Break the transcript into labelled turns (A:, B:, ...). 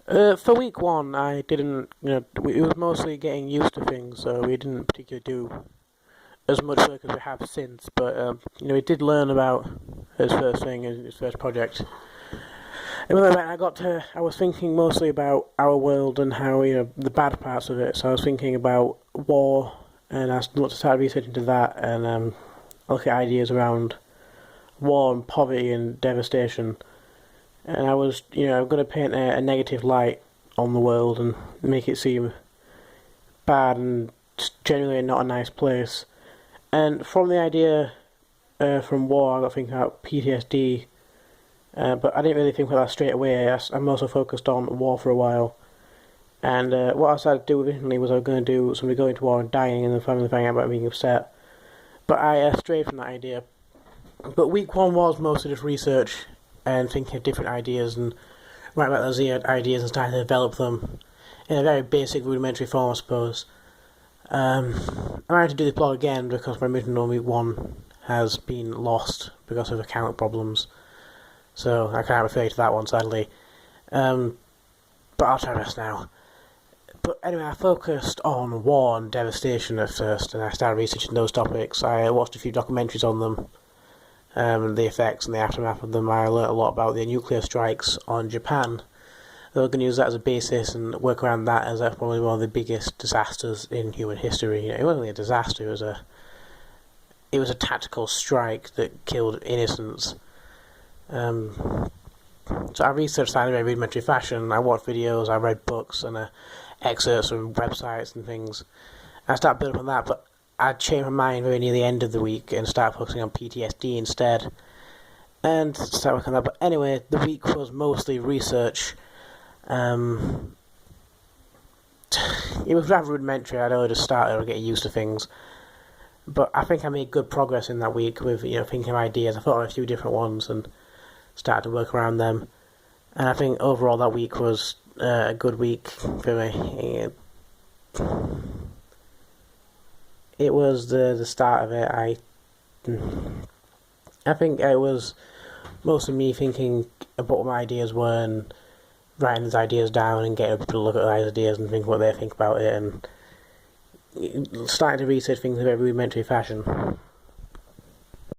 A: For week one, I didn't, it was mostly getting used to things, so we didn't particularly do as much work as we have since. But we did learn about his first thing, his first project. And when I was thinking mostly about our world and how the bad parts of it. So I was thinking about war, and I started researching into that, and look at ideas around war and poverty and devastation. And I was, going to paint a negative light on the world and make it seem bad and generally not a nice place. And from the idea from war, I got thinking about PTSD, but I didn't really think about that straight away. I'm also focused on war for a while. And what I decided to do originally was I was going to do somebody going to war and dying and then finally finding out about being upset. But I strayed from that idea. But week one was mostly just research and thinking of different ideas and writing about those ideas and starting to develop them in a very basic, rudimentary form, I suppose. I had to do this blog again because my original week one has been lost because of account problems, so I can't refer to that one, sadly. But I'll try my best now. But anyway, I focused on war and devastation at first, and I started researching those topics. I watched a few documentaries on them, the effects and the aftermath of them. I learnt a lot about the nuclear strikes on Japan. They were going to use that as a basis and work around that, as that's probably one of the biggest disasters in human history. It wasn't really a disaster; it was a tactical strike that killed innocents. So I researched that in a very rudimentary fashion. I watched videos, I read books and excerpts from websites and things. I started building on that, but I changed my mind very near the end of the week and started focusing on PTSD instead, and started working on that. But anyway, the week was mostly research. It was rather rudimentary. I'd only just started getting used to things, but I think I made good progress in that week with thinking of ideas. I thought of a few different ones and started to work around them. And I think overall that week was a good week for me. It was the start of it. I think it was mostly me thinking about what my ideas were and writing those ideas down and getting people to look at those ideas and think what they think about it, and starting to research things in a very rudimentary fashion.